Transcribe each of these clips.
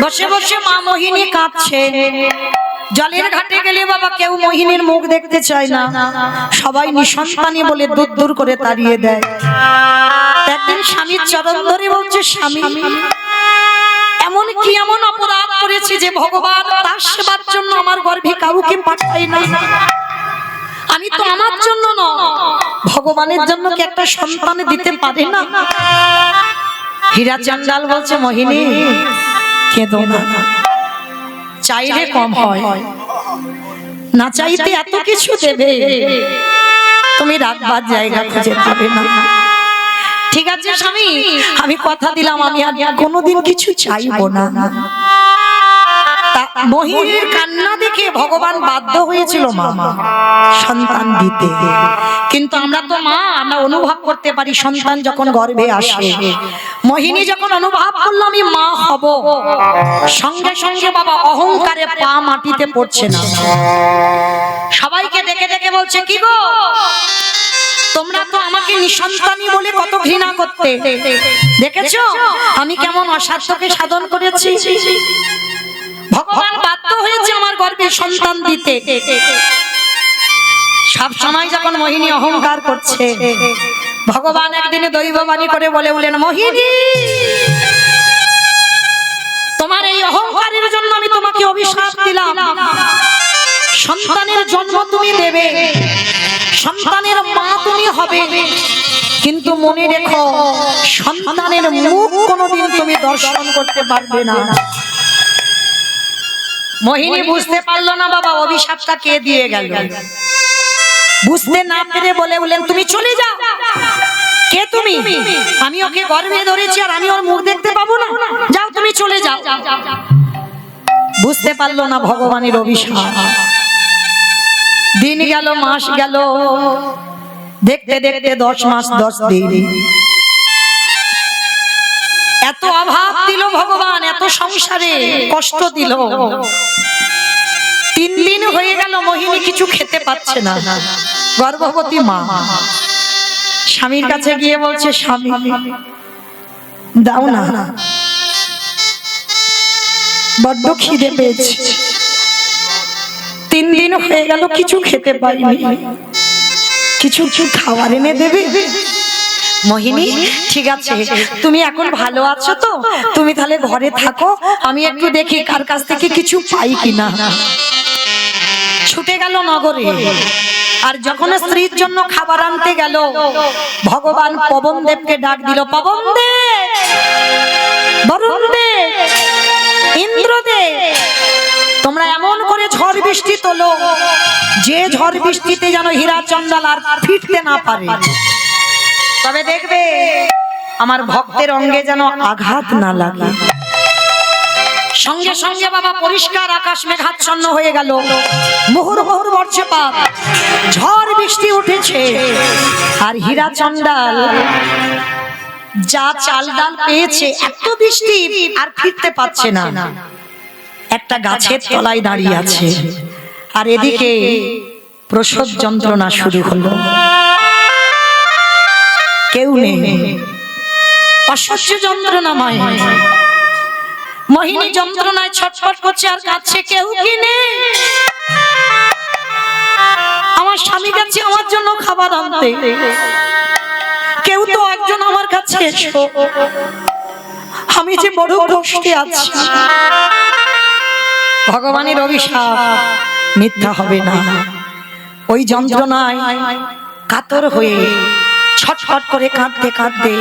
বসে বসে মা মোহিনী কাঁদছে। জলের ঘাটে গেলে বাবা কেউ মোহিনীর মুখ দেখতে চায় না, সবাই নিঃসন্তানী বলে দূর দূর করে তাড়িয়ে দেয়। একদিন স্বামীর চরণ ধরে বলছে, স্বামী এমন কি এমন অপরাধ করেছি যে ভগবান তার সেবার জন্য আমার গর্ভে কাউকে পাঠায় না? আমি তো আমার জন্য নয়, ভগবানের জন্য কি একটা সন্তান দিতে পারে না? হীরা চান্ডাল বলছে, মোহিনী কেঁদো না, চাইলে কম হয়, না চাইতে এত কিছু দেবে, তুমি রাখবার জায়গা খুঁজে পাবে না। ঠিক আছে স্বামী, আমি কথা দিলাম আমি আর কোনোদিন কিছু চাইবো না। মোহিনীর কান্না দেখে ভগবান বাধ্য হয়েছিল মা সন্তান দিতে। কিন্তু আমরা তো মা, আমরা অনুভব করতে পারি সন্তান যখন গর্ভে আসে। মোহিনী যখন অনুভব করলো আমি মা হব, সঙ্গে সঙ্গে বাবা অহংকারে পা মাটিতে পড়ছে না। সবাইকে ডেকে ডেকে বলছে, কি গো তোমরা তো আমাকে নিঃসন্তানী বলে কত ঘৃণা করতে, দেখেছো আমি কেমন অসাধ্যকে সাধন করেছি? ভগবান বাধ্য হয়েছে আমার গর্ভে সন্তান দিতে। সব সময় যখন মোহিনী অহংকার করছে, ভগবান একদিনে দৈববাণী করে বলে বলেন, মোহিনী তোমার এই অহংকারের জন্য আমি তোমাকে অভিশাপ দিলাম। সন্তানের জন্ম তুমি দেবে, সন্তানের মা তুমি হবে, কিন্তু মনে রেখো সন্তানের মুখ কোনোদিন তুমি দর্শন করতে পারবে না। মোহিনী বুঝতে পারলো না বাবা অভিশাপটা কে দিয়ে গেল। বুঝতে না পেরে বলে বলেন, তুমি চলে যাও। কে তুমি? আমি ওকে গর্ভে ধরেছি আর আমি ওর মুখ দেখতে পাবো না? যাও তুমি চলে যাও। বুঝতে পারলো না ভগবানের অভিশাপ। দিন গেল, মাস গেল, দেখতে দেখতে 10 মাস 10 দিন। এত অভাব দিল ভগবান, এত সংসারে কষ্ট দিল। 3 দিন হয়ে গেল মোহিনী কিছু খেতে পাচ্ছে না, গর্ভবতী মা। স্বামীর কাছে গিয়ে বলছে, স্বামী দাও না, বড্ড খিদে পেয়েছে, 3 দিন হয়ে গেল কিছু খেতে পাইনি, কিছু খাবার এনে দেবে? মোহিনী ঠিক আছে, তুমি এখন ভালো আছো তো, তুমি তাহলে ঘরে থাকো, আমি একটু দেখি কার কাছ থেকে কিছু পাই কিনা। ছুটে গেল নগরে। আর যখন স্ত্রীর জন্য খাবার আনতে গেল, ভগবান পবনদেবকে ডাক দিল, পবনদেব, বরুণদেব, ইন্দ্রদেব, তোমরা এমন করে ঝড় বৃষ্টি তোলো যে ঝড় বৃষ্টিতে যেন হীরা চন্ডাল আর ফিরতে না পারে। তবে দেখবে আমার ভক্তের অঙ্গে যেন আঘাত না লাগে। সঙ্গে সঙ্গে বাবা পরিষ্কার আকাশ মেঘাচ্ছন্ন হয়ে গেল, মুহুর মুহুর বর্ষপাত, ঝড় বৃষ্টি উঠেছে। আর হীরা চন্ডাল যা চাল ডাল পেয়েছে, এত বৃষ্টি আর ফিরতে পারছে না, একটা গাছের তলায় দাঁড়িয়ে আছে। আর এদিকে প্রসব যন্ত্রণা শুরু হলো, কেউ নেই, অসহ্য যন্ত্রণাময়। মোহিনী যন্ত্রণায় ছটফট করছে আর কাঁদছে, কেউ কি নেই? আমার স্বামী কাছে আমার জন্য খাবার আনতে, কেউ তো একজন আমার কাছে এসো, আমি যে বড় কষ্টে আছি। ভগবানের অভিশাপ মিথ্যা হবে না। ওই যন্ত্রণায় কাতর হয়ে ছটফট করে কাঁদতে কাঁদতে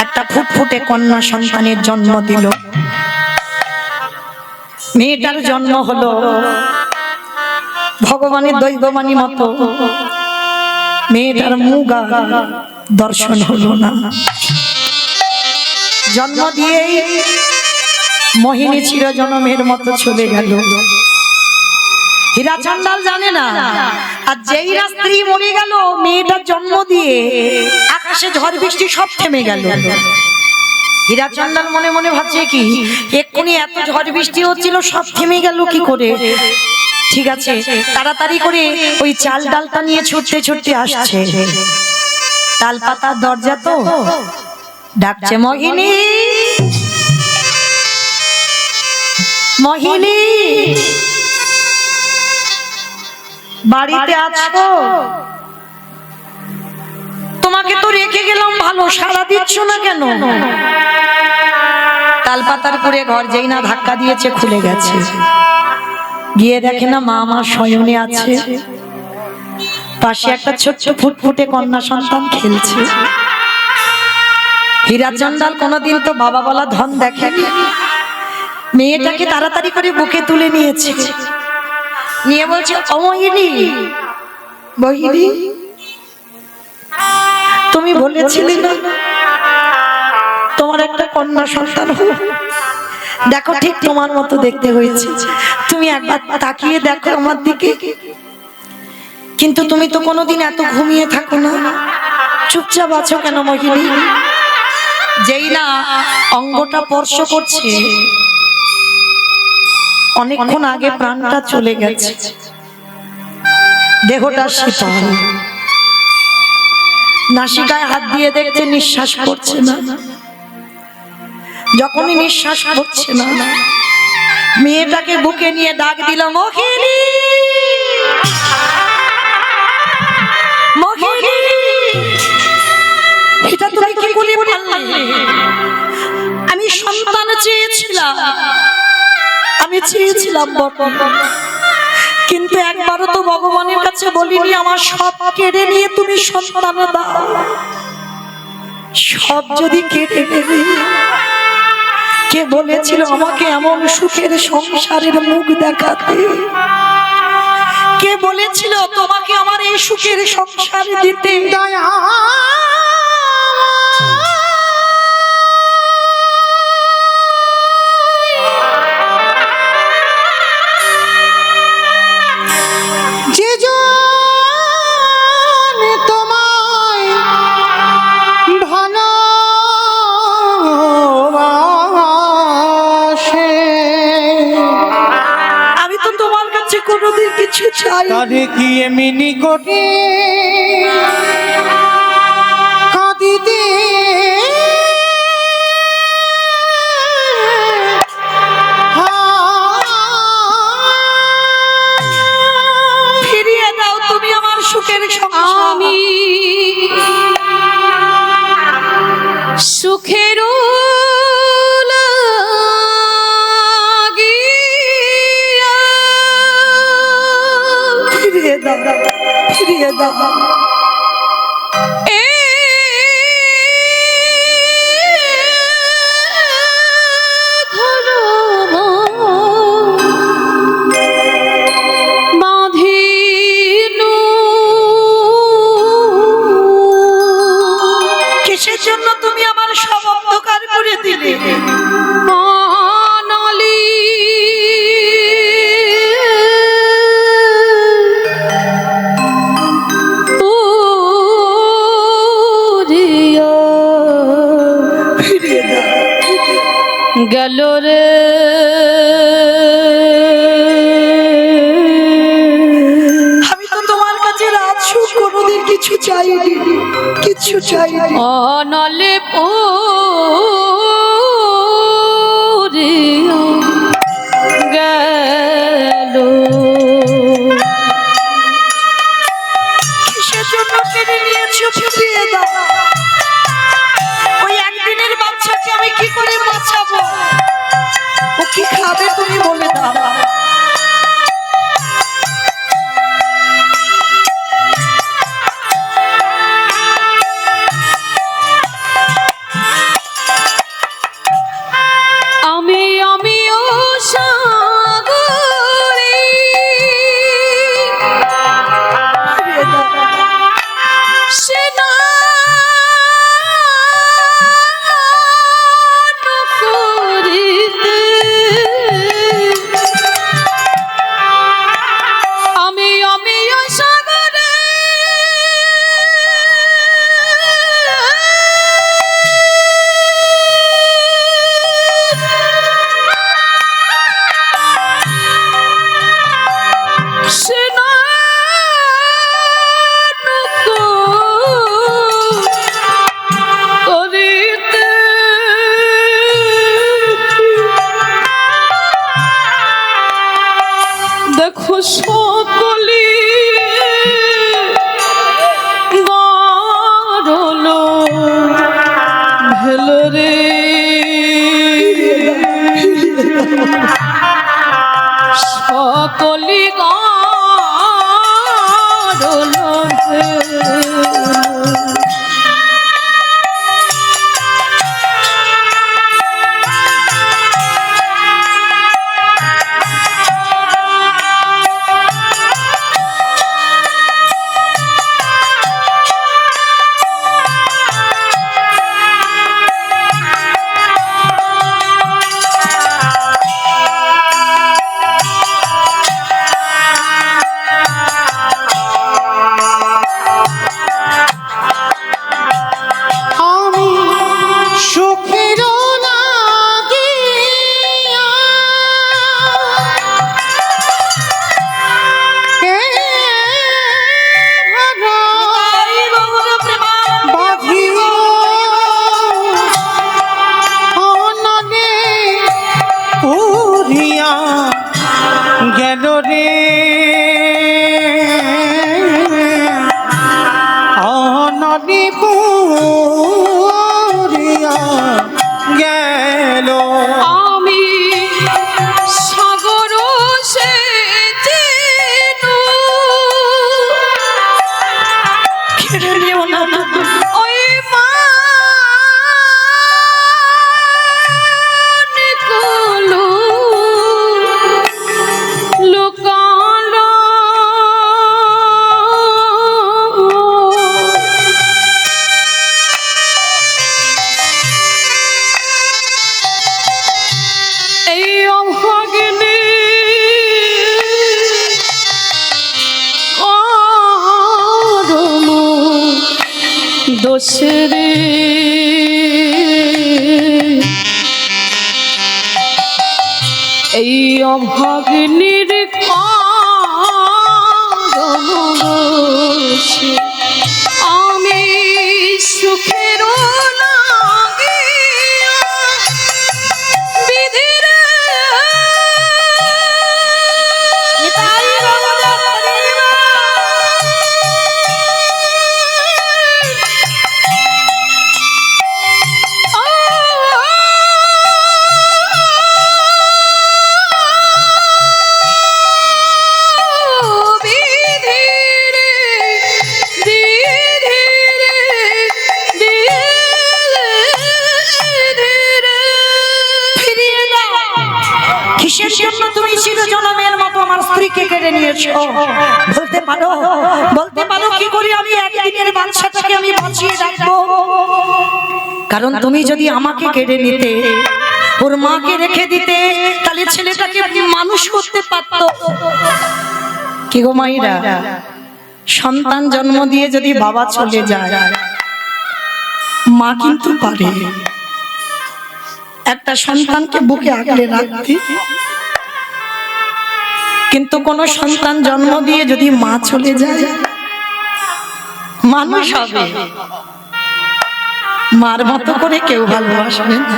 একটা ফুটফুটে কন্যা সন্তানের জন্ম দিল। মেয়েটার জন্ম হলো ভগবানের দৈববাণী মতো, মেয়েটার মুখ দর্শন হলো না। জন্ম দিয়েই মোহিনী চিরজনমের মতো চলে গেল। হীরা চন্ডাল জানে না, আর যেই স্ত্রী মরে গেল, মেয়েটার জন্ম দিয়ে আকাশে ঝড় বৃষ্টি সব থেমে গেল। হীরা চন্ডাল মনে মনে ভাবছে, কি এক্ষুনি এত ঝড় বৃষ্টি হচ্ছিল, সব থেমে গেল কি করে? ঠিক আছে, তাড়াতাড়ি করে ওই চাল ডালটা নিয়ে ছুটতে ছুটতে আসছে। তাল পাতার দরজা তো, ডাকছে, মোহিনী মোহিনী বাড়িতে আছো? তোমাকে তো রেখে গেলাম, ভালো সাড়া দিচ্ছ না কেন? তালপাতার করে ঘর যেই না ধাক্কা দিয়েছে খুলে গেছে, গিয়ে দেখে না মা আমার শয়নে আছে, পাশে একটা ছোট্ট ফুটফুটে কন্যা সন্তান খেলছে। হীরা চন্ডাল কোনোদিন তো বাবা বলা ধন দেখেনি, মেয়েটাকে তাড়াতাড়ি করে বুকে তুলে নিয়েছে, নিয়ে বলছে ও মোহিনী, মোহিনী তুমি বলেছিলে না তোমার একটা কন্যা সন্তান হবে, দেখো ঠিক তোমার মতো দেখতে হয়েছে, তুমি একবার তাকিয়ে দেখো আমার দিকে। কিন্তু তুমি তো কোনোদিন এত ঘুমিয়ে থাকো না, চুপচাপ আছো কেন মোহিনী? যেই না অঙ্গটা স্পর্শ করছে, অনেকক্ষণ আগে প্রাণটা চলে গেছে, দেহটা শীতল, নাসিকায় হাত দিয়ে দেখছে নিঃশ্বাস পড়ছে না। যখনই নিঃশ্বাস পড়ছে না, মেয়েটাকে বুকে নিয়ে ডাক দিল মোহিনী, মোহিনী। এটা তুমি কি করে পারলে? আমি সন্তান চেয়েছিলাম, আমি চেয়েছিলাম কিন্তু একবারও তো ভগবানের কাছে বলিনি আমার সব কেড়ে নিয়ে তুমি সন্তান দাও। সব যদি কেড়ে নেবে, কে বলেছিল আমাকে এমন সুখের সংসারের মুখ দেখাতে? কে বলেছিল তোমাকে আমার এই সুখের সংসার দিতে? কিছু চাই তারে কি এমনি করে কাঁদিতে ফিরিয়ে দাও তুমি আমার সুখের সংসার। আমি সুখের ফিরিয়ে দাও কিসের জন্য তুমি আমার সব অন্ধকার করে দিলে? গেল রে আমি তো তোমার কাছে রাত সুখ কোনোদিন কিছু চাইনি, কিছু চাইনি। অনলে পরে গেল কিসের জন্য কেড়ে নিয়েছো? ফিরিয়ে দাও। ওই একদিনের বাচ্চাকে আমি কি করে বাঁচাবো? ও কি খাবে তুমি বলে দাও। আমিও সাগরে সেনা কলি গেল রে নদী পুরিয়া গেল আমি সাগর সেচে কেড়ে নিও না ওই মানিকলু লুকালো এই অভাগিনী করম দোষরে এই অভাগিনীর করম দোষে আমি সুখের লাগিয়া বিধির কিসের জন্য তুমি চিরজনমের মতো আমার স্ত্রীকে কেড়ে নিয়েছো? বলতে পারো কি করি আমি একদিনের বাচ্চাটাকে আমি বাঁচিয়ে রাখবো? কারণ তুমি যদি আমাকে কেড়ে নিতে, ওর মাকে রেখে দিতে, তাহলে ছেলেটাকে মানুষ করতে পারতো। কি গো মাইরা, সন্তান জন্ম দিয়ে যদি বাবা চলে যায়, মা কিন্তু পারে একটা সন্তানকে বুকে আগলে রাখতে, কিন্তু কোন সন্তান জন্ম দিয়ে যদি মা চলে যায়, মানুষ হবে, মার মতো করে কেউ ভালোবাসবে না।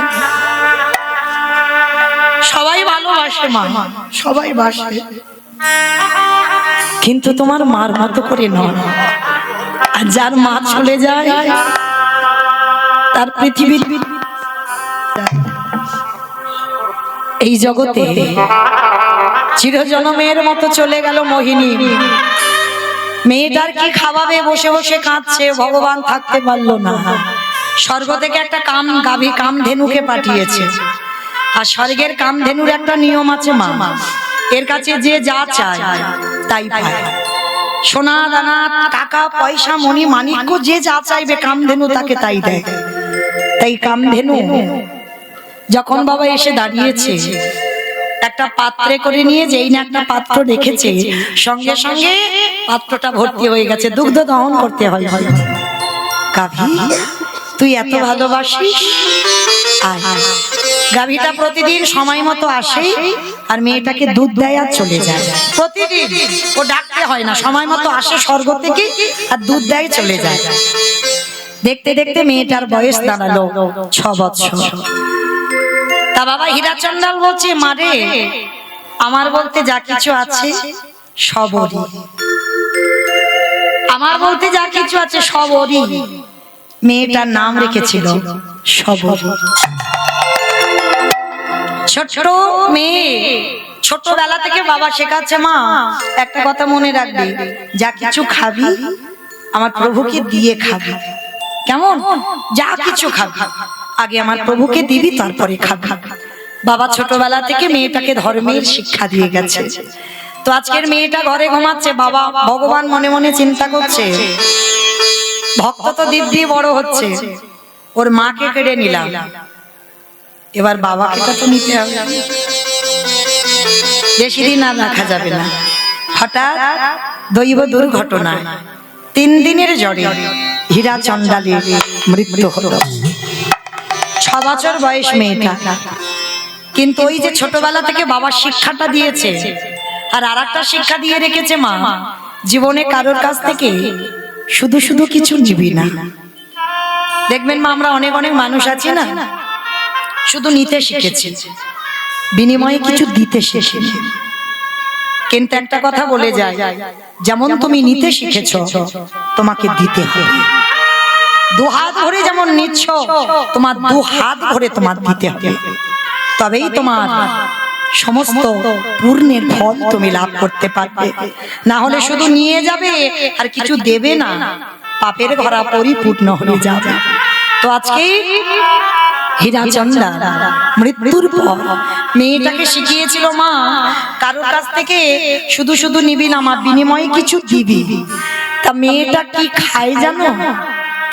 সবাই ভালোবাসে মা, সবাই বাসে, কিন্তু তোমার মার মতো করে নয়। আর যার মা চলে যায়, তার পৃথিবীর এই জগতে চিরজনমের মতো চলে গেল মোহিনী। মেয়েটার কি খাওয়াবে, বসে বসে কাঁদছে, ভগবান থাকতে পারলো না। স্বর্গ থেকে একটা গাভী কামধেনুকে পাঠিয়েছে, আর স্বর্গের কামধেনুর একটা নিয়ম আছে মা, এর কাছে যে যা চায় তাই পায়। সোনা দানা, টাকা পয়সা, মণি মাণিক্য, যে যা চাইবে কামধেনু তাকে তাই দেয়। তাই কামধেনু যখন বাবা এসে দাঁড়িয়েছে, একটা পাত্রে করে নিয়ে যেই না একটা পাত্র রেখেছে, সঙ্গে সঙ্গে পাত্রটা ভর্তি হয়ে গেছে, দুগ্ধ দহন করতে হয়। গাভী, তুই এত ভালোবাসিস, গাভীটা প্রতিদিন সময় মতো আসে আর মেয়েটাকে দুধ দেয় আর চলে যায়। প্রতিদিন ও ডাকতে হয় না, সময় মতো আসে স্বর্গ থেকে আর দুধ দেয় চলে যায়। দেখতে দেখতে মেয়েটার বয়স দাঁড়ালো 6 বছর। তা বাবা হীরাচন্দাল বলছে, মারে আমার বলতে যা কিছু আছে সবরই, আমার বলতে যা কিছু আছে সবরই। মেয়েটার নাম রেখেছিল সবরী। ছোট্ট মেয়ে ছোটবেলা থেকে বাবা শেখাচ্ছে, মা একটা কথা মনে রাখবি, যা কিছু খাবি আমার প্রভুকে দিয়ে খাবি। কেমন? যা কিছু খাবি আগে আমার প্রভুকে দিবি, তারপরে খাবি। বাবা ছোটবেলা থেকে মেয়েটাকে ধর্মের শিক্ষা দিয়ে গেছে। তো আজকের মেয়েটা ঘরে ঘুমাচ্ছে, বাবা ভগবান মনে মনে চিন্তা করছে, ভক্ত তো দিব্যি বড় হচ্ছে, ওর মাকে কেড়ে নিলাম, এবার বাবাকে তো নিতে হবে, বেশি দিন আর রাখা যাবে না। হঠাৎ দৈব দুর্ঘটনা, 3 দিনের জ্বরে হীরা চন্ডালীর মৃত্যু হলো। 6 বছর বয়স মেয়েটা, কিন্তু ওই যে ছোটবেলা থেকে বাবার শিক্ষাটা দিয়েছে, আর আরেকটা শিক্ষা দিয়ে রেখেছে মা, জীবনে কারোর কাছ থেকে শুধু শুধু কিছু নিবি না। দেখবেন মা, আমরা অনেক অনেক মানুষ আছি না, শুধু নিতে শিখেছি, বিনিময়ে কিছু দিতে শিখিনি। কিন্তু একটা কথা বলে যায়, যেমন তুমি নিতে শিখেছো তোমাকে দিতে হবে। 2 হাত ভরে যেমন নিচ্ছ, তোমার 2 হাত ভরে তোমার দিতে হবে, তবেই তোমার সমস্ত পূর্ণের ফল তুমি লাভ করতে পারবে। না হলে শুধু নিয়ে যাবে আর কিছু দেবে না, পাপের ঘরা পরিপূর্ণ হয়ে যাবে। তো আজকে হীরাচন্ডা মৃত্যুর পর মেয়েটাকে শিখিয়েছিল, মা কারোর কাছ থেকে শুধু শুধু নিবি না, মা বিনিময়ে কিছু দিবি। তা মেয়েটা কি খায় জানো?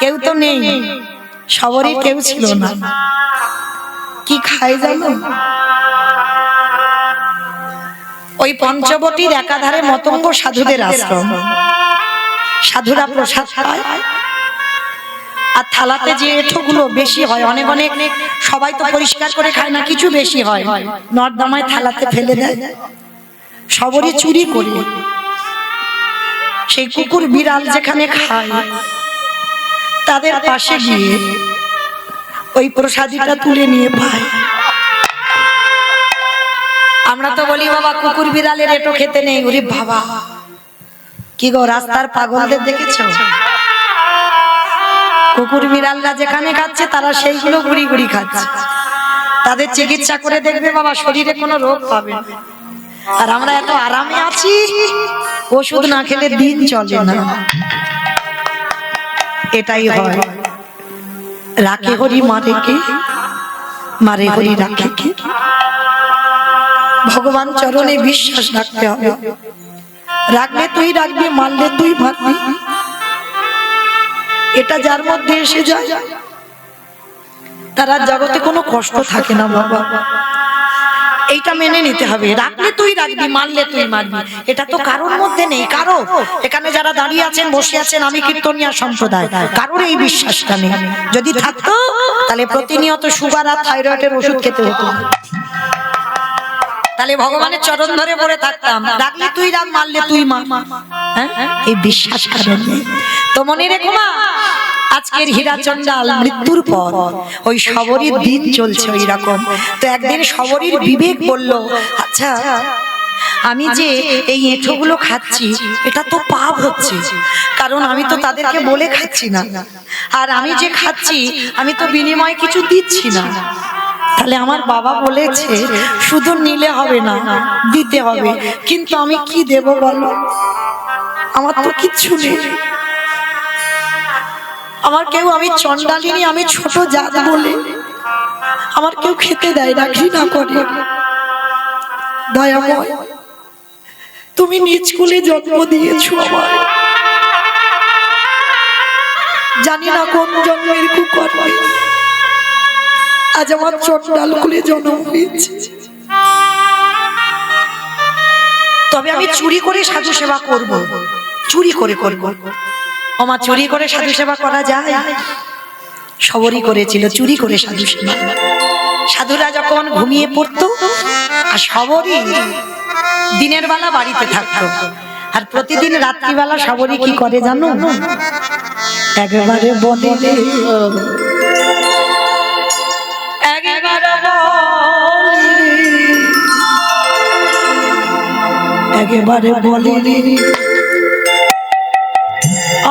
কেউ তো নেই, সবরই কেউ ছিল না। কি খায় জানো? ওই পঞ্চবটির একাধারে মতঙ্গ সাধুদের আশ্রম, সাধুরা প্রসাদ খায়, আর থালাতে যে এঁঠোগুলো বেশি হয়, অনেক অনেক সবাই তো পরিষ্কার করে খায় না, কিছু বেশি হয় নর্দমায় থালাতে ফেলে দেয়, সবরই চুরি করে। সেই কুকুর বিড়াল যেখানে খায়, তাদের পাশে গিয়ে ওই প্রসাদীটা তুলে নিয়ে পায়। আমরা তো বলি বাবা কুকুর বিড়ালের এঁটো খেতে নেই। ওরে বাবা, কি গো রাস্তার পাগলদের দেখেছো? কুকুর বিড়ালরা যেখানে খাচ্ছে তারা সেইগুলো গুড়ি গুড়ি খাচ্ছে। তাদের চিকিৎসা করে দেখবে বাবা, শরীরে কোনো রোগ পাবে না। আর আমরা এত আরামে আছি, ওষুধ না খেলে দিন চলে না। এটাই হয়, রাখে হরি মারে কে, মারে হরি রাখে কে। ভগবান চরণে বিশ্বাস রাখতে হবে, রাখলে তুই রাখবি, মানলে তুই মানবি। এটা যার মধ্যে এসে যায়, তার জগতে কোনো কষ্ট থাকে না বাবা। এইটা মেনে নিতে হবে, রাখলে তুই রাখবি, মানলে তুই মানবি। এটা তো কারোর মধ্যে নেই। কারো এখানে যারা দাঁড়িয়ে আছেন, বসে আছেন, আমি কীর্তনিয়া সম্প্রদায়, কারোর এই বিশ্বাসটা নেই। যদি থাকতো তাহলে প্রতিনিয়ত সুগার আর থাইরয়েডের ওষুধ খেতে হতো, তাহলে ভগবানের চরণ ধরে পড়ে থাকতাম, রাখলে তুই রাখ, মানলে তুই মান। এই বিশ্বাস কারণ নেই। তো মনে রেখো মা, আজকের হীরাচন্ডাল মৃত্যুর পর ওই শবরীর দিন চলছে ওই রকম। তো একদিন শবরীর বিবেক বলল, আচ্ছা আমি যে এই এঁঠোগুলো খাচ্ছি, এটা তো পাপ হচ্ছে, কারণ আমি তো তাদেরকে বলে খাচ্ছি না, আর আমি যে খাচ্ছি আমি তো বিনিময়ে কিছু দিচ্ছি না। তাহলে আমার বাবা বলেছে শুধু নিলে হবে না, দিতে হবে। কিন্তু আমি কি দেব বলো? আমার তো কিচ্ছু নেই। আমার কেউ, আমি চন্ডালিনী, আমি ছোট জাত বলে আমার কেউ খেতে দেয় না, ঘৃণা করে। দয়াময়, তুমি নিজ কুলে জন্ম দিয়েছো আমার, জানি না কোন জন্মের কুকর্মে আজ আমার চন্ডাল কুলে জন্ম হয়েছে। তবে আমি চুরি করে সাধু সেবা করব, চুরি করে করব। আমার চুরি করে সাধু সেবা করা যায়? সবরই করেছিল চুরি করে সাধু সেবা। সাধুরা যখন ঘুমিয়ে পড়তো, আর সবরই দিনের বেলা বাড়িতে থাকতো, আর প্রতিদিন রাত্রিবেলা সবরই কি করে জানো? একেবারে বলে রে, একেবারে বলে রে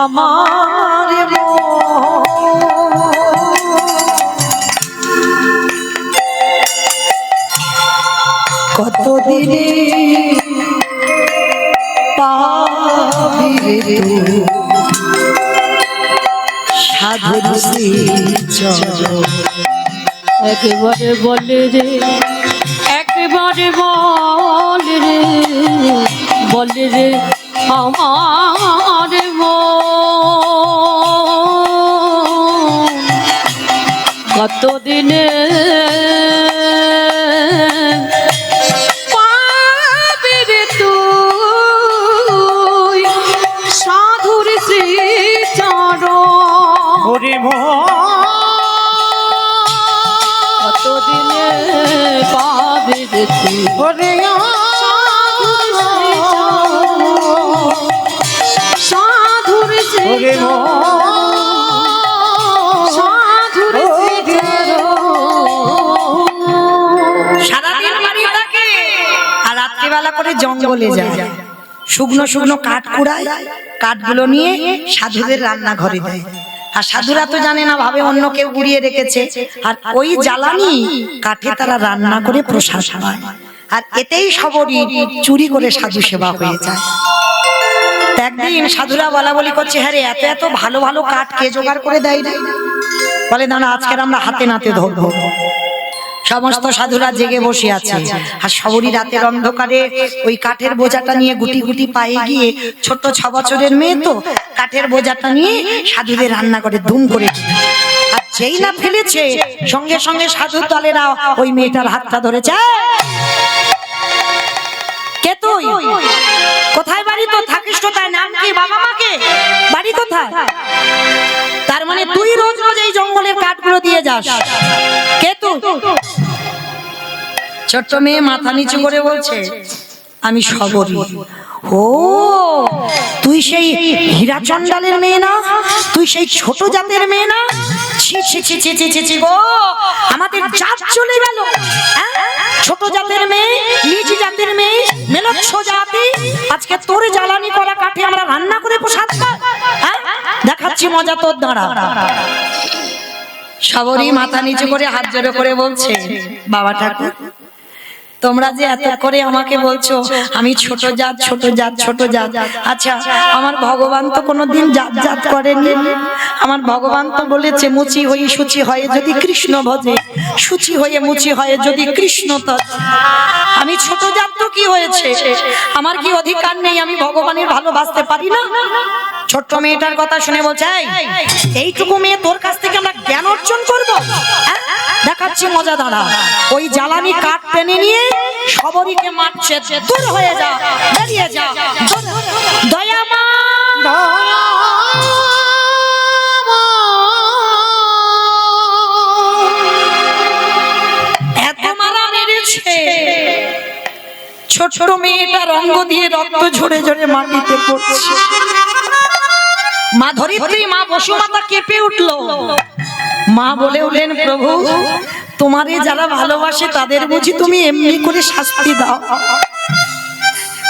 আমার কতদিনে পাবি রে তুই সাধুর শ্রীচরণ। একবারে বলে রে, একবারে বলে রে, বলে রে আমার মন কতদিনে পাবি রে তুই সাধুর শ্রীচরণ। ওরে কতদিনে পাবি রে তুই ওরে সাধুর ওরে সাধুর সারাদিন বাড়ি থাকে আর রাত্রিবেলা করে জঙ্গলে যায়, শুকনো শুকনো কাঠ কুড়ায়, কাঠগুলো নিয়ে সাধুদের রান্নাঘরে দেয়। আর সাধুরা তো জানে না, ভাবে অন্য কেউ গুড়িয়ে রেখেছে, আর ওই জ্বালানি কাঠে তারা রান্না করে প্রসাদ খায়। আর এতেই সবরই চুরি করে সাধু সেবা হয়ে যায়। একদিন সাধুরা বলা বলি করছে, হ্যাঁ রে, এত এত ভালো ভালো কাঠ কে জোগাড় করে দেয় রে? বলে না না, আজকের আমরা হাতে নাতে ধরবো। সমস্ত সাধুরা জেগে বসে আছে, আর সবরই রাতের অন্ধকারে ওই কাঠের বোঝাটা নিয়ে গুটি গুটি পায়ে গিয়ে, ছোট 6 বছরের মেয়ে তো, কাঠের বোঝাটা নিয়ে সাধুদের রান্না করে দুম করে, আর যেই না ফেলেছে সঙ্গে সঙ্গে সাধু দলেরা ওই মেয়েটার হাতটা ধরেছে। কে তুই? কোথায় বাড়ি? তো থাকিস কোথায়? নাম কি? বাবা মাকে? বাড়ি কোথায়? তার মানে তুই রোজ রোজ এই জঙ্গলের কাঠগুলো দিয়ে যাস? কে তুই? ছোট্ট মেয়ে মাথা নিচু করে বলছে, আমি সবরী। ও, তুই সেই হীরাচন্ডালের মেয়ে না? তুই সেই ছোট জাতের মেয়ে না? ছি ছি ছি ছি ছি ছি ছি গো, আমাদের জাত চলে গেল। ছোট জাতের মেয়ে, নিচু জাতের মেয়ে, মেলচ্ছ জাতি, আজকে তোর জ্বালানি করা কাঠে আমরা রান্না করে প্রসাদ খাই। দেখাচ্ছি মজা তোর দ্বারা। সবরী মাথা নিচু করে হাত জোড়ো করে বলছে, বাবা ঠাকুর, তোমরা যে এত করে আমাকে বলছো আমি ছোট জাত ছোট জাত ছোট জাত, আচ্ছা আমার ভগবান তো কোনোদিন জাত জাত করেনি। আমার ভগবান তো বলেছে, মুচি হয়ে সুচি হয় যদি কৃষ্ণ ভজে, সুচি হয়ে মুচি হয় যদি কৃষ্ণ তজ। আমি ছোট জাত তো কি হয়েছে? আমার কি অধিকার নেই আমি ভগবানের ভালোবাসতে পারি না? ছোট্ট মেয়েটার কথা শুনে বলছে, এইটুকু মেয়ে তোর কাছ থেকে আমরা জ্ঞান অর্জন করবো? দেখাচ্ছি মজা দাঁড়া। ওই জ্বালানি কাঠ টেনে নিয়ে সবরীকে মারছে, দূর হয়ে যা, বেরিয়ে যা, দয়ামা। এত মারা মেরেছে, ছোট মেয়েটার অঙ্গ দিয়ে রক্ত ঝরে ঝরে মাটিতে পড়ছে। মা ধরিত্রী, মা বসুমাতা কেঁপে উঠলো। মা বলে উঠলেন, প্রভু, তোমারে যারা ভালোবাসে তাদের বুঝি তুমি এমনি করে শাস্তি দাও?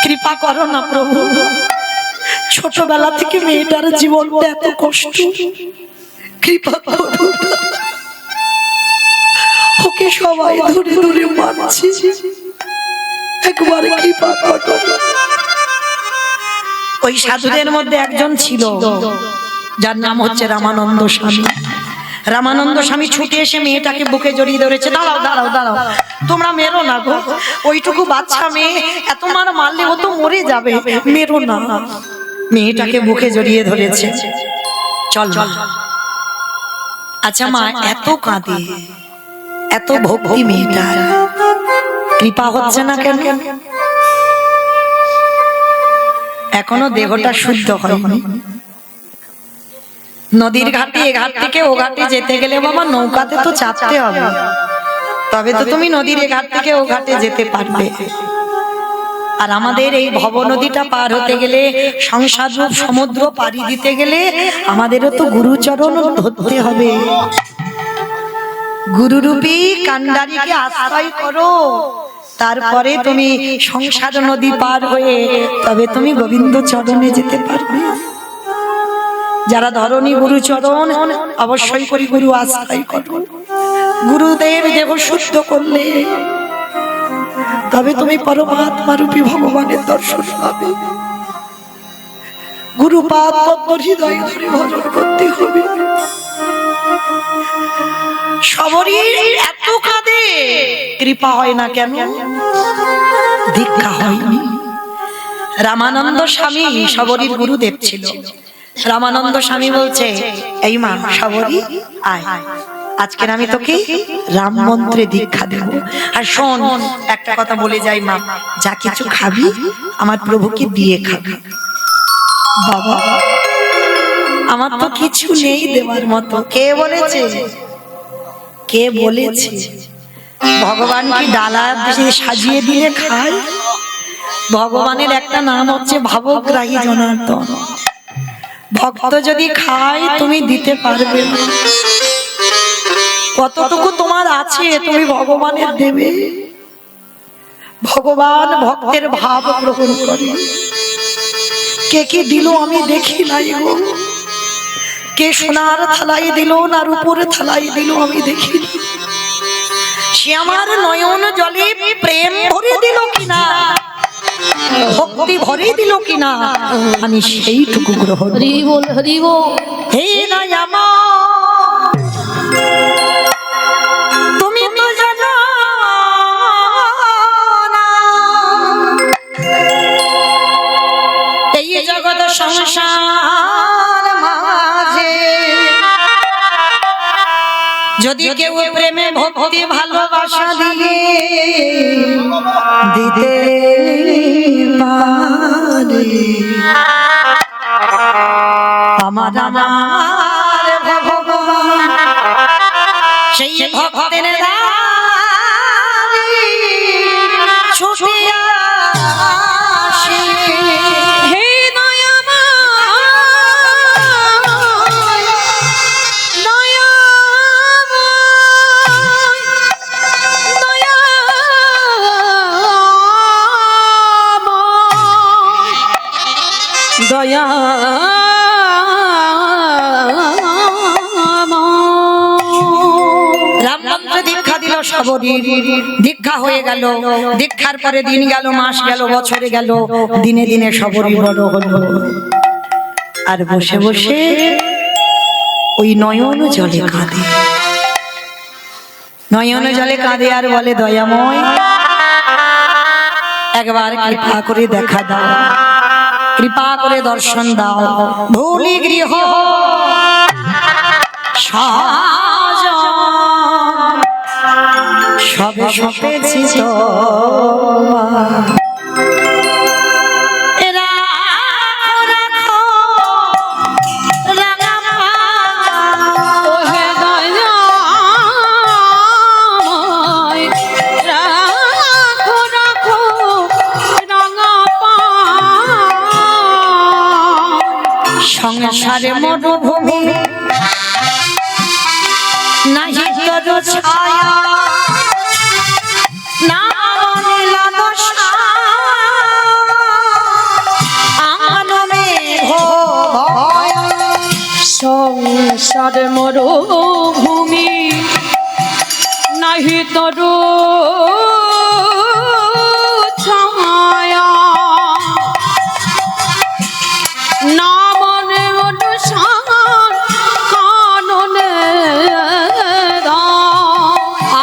কৃপা করো না প্রভু। ছোটবেলা থেকে মেয়েটার জীবনটা এত কষ্ট, কৃপা করো। ওকে সবাই ধরে ধরে মারছে, একবার কৃপা করো। ওই সাধুদের মধ্যে একজন ছিল যার নাম হচ্ছে রামানন্দ স্বামী। রামানন্দ স্বামী ছুটে এসে মেয়েটাকে বুকে জড়িয়ে ধরেছে। দাঁড়াও দাঁড়াও দাঁড়াও, তোমরা মেরো না গো, ওইটুকু বাচ্চা মেয়ে, এত মার মারলে ও তো মরে যাবে, মেরো না। মেয়েটাকে বুকে জড়িয়ে ধরেছে। চল। আচ্ছা মা, এত কাঁদে, এত ভক্তি মেয়েটার, কৃপা হচ্ছে না কেন? এখনো দেহটা শুদ্ধ হয়নি। নদীর ঘাটে, এ ঘাট থেকে ও ঘাটে যেতে গেলে বাবা নৌকাতে তো চাপতে হবে, তবে তো তুমি নদীর এ ঘাট থেকে ও ঘাটে যেতে পারবে। আর আমাদের এই ভব নদীটা পার হতে গেলে, সংসার রূপ সমুদ্র পাড়ি দিতে গেলে আমাদেরও তো গুরুচরণ ধরতে হবে। গুরুরূপী কান্ডারিকে আশ্রয় করো, তারপরে তুমি সংসার নদী পার হয়ে তবে তুমি গোবিন্দ চরণে যেতে পারবে। যারা ধরণী গুরুচরণ, অবশ্যই করি গুরু আশ্রয় করো। গুরুদেব দেহ শুদ্ধ করলে তবে তুমি পরমাত্মা রূপী ভগবানের দর্শন পাবে। গুরুপাদ পদ্ম হৃদয় ধরে ভজন করতে হবে। সবরই এত কাঁদে, কৃপা হয় না কেন? দীক্ষা হয়নি। রামানন্দ স্বামী সবরীর গুরুদেব ছিল। রামানন্দ স্বামী বলছে, এই মা সবরী আয়, আজকে আমি তোকে রাম মন্ত্রে দীক্ষা দেব। আর শোন, একটা কথা বলে যাই মা, যা কিছু খাবি আমার প্রভুকে দিয়ে খাবি। বাবা, আমার তো কিছু নেই দেওয়ার মতো। কে বলেছে? কে বলেছে? ভগবান কি ডালা সাজিয়ে দিলে খায়? ভগবানের একটা নাম হচ্ছে ভাবগ্রাহী জনার্দন। ভক্ত যদি খায় তুমি দিতে পারবে না। কতটুকু তোমার আছে তুমি ভগবানের দেবে। ভগবান ভক্তের ভাব গ্রহণ করে। কে কি দিল আমি দেখি নাই গো, কে সোনার থালাই দিল না রূপোর থালাই দিল আমি দেখি। সে আমার নয়ন জলে প্রেম ভরে দিল কিনা, ভক্তি ভরে দিল কিনা, আমি সেইটুকু গ্রহণ। হরি বল, হরি বল। হে নয়মা, তুমি তো জানো না এই জগৎ সংসার মাঝে যদি কেউ প্রেমে ভক্তি ভালোবাসা দিয়ে দিতে পারে, আমার ভগবান সেই ভক্তের ছুটে আসে। হে নয়মা, দয়া রামমন্ত্র দীক্ষা দিল সবরীর। দীক্ষা হয়ে গেল। দীক্ষার পরে দিন গেল, মাস গেল, বছরে গেল, দিনে দিনে সবরী বড় হলো। আর বসে বসে ওই নয়ন জলে কাঁদে। নয়ন জলে কাঁদে আর বলে, দয়াময় একবার কৃপা করে দেখা দাও, কৃপা করে দর্শন দাও। ভুলি গৃহ সবে সপেছি তো ওহে দয়াময়, রাখো রাখো রাঙা পায়। সংসারে মরুভূমি নাহি তর ছায়া, না নীলা দশা আনমে ভয়। সংসার মরুভূমি নাহি তরু ছায়া, না মনে অনুসার কাননে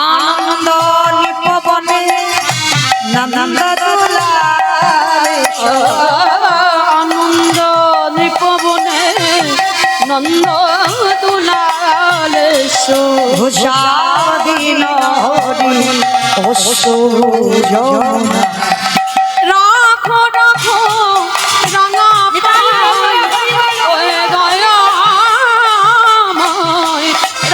আনন্দ নিপবনে নন্দ দুলারে আনন্দ নিপবনে নন্দ দুলালে ভূষাদিন হরি অশ্রু যমুনা। রাখো রাখো রাঙা পায়, ওহে দয়াময়,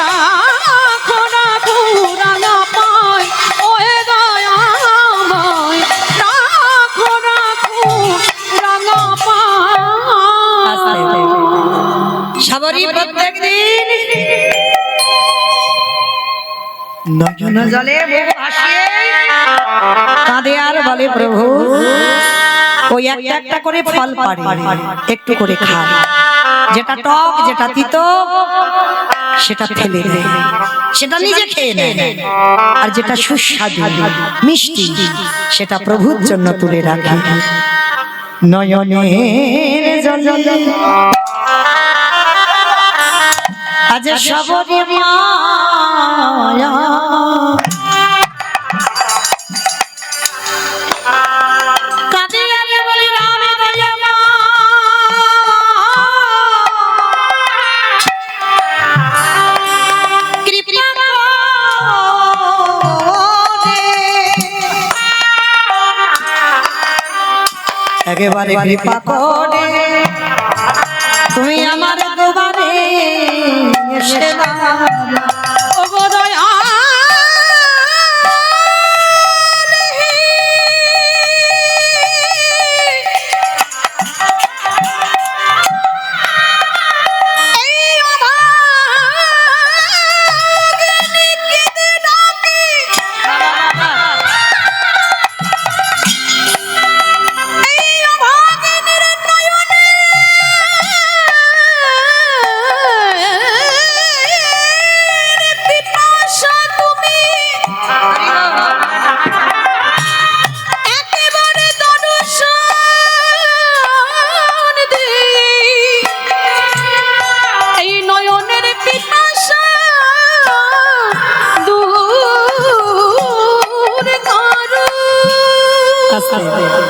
রাখো রাখো রাঙা পায়, ওহে দয়াময়, রাখো রাখো রাঙা পায়। সবরী প্রত্যেক দিন নয়ন জলে মুখ ভাসিয়ে কাঁদে আর বলে, প্রভু ওই একটা একটা করে ফল পারে, একটু করে খায়, যেটা টক যেটা তিতো সেটা ফেলে দেয়, সেটা নিজে খেয়ে নেয়। আর যেটা সুস্বাদু মিষ্টি সেটা প্রভুর জন্য তুলে রাখে। নয়নের জলে আজ সবরে মায়া, কাঁদিয়া বলি রামে দয়ামা, কৃপা করে একেবারে কৃপা করে তুমি আমার দুবারে এসে ওগো দয়াল এই অভাগিনী কেঁদে ডাকে, এই অভাগিনীর নয়নে পিপাসা তুমি একেবারে দর্শন দিই, এই নয়নের পিপাসা দূর করো।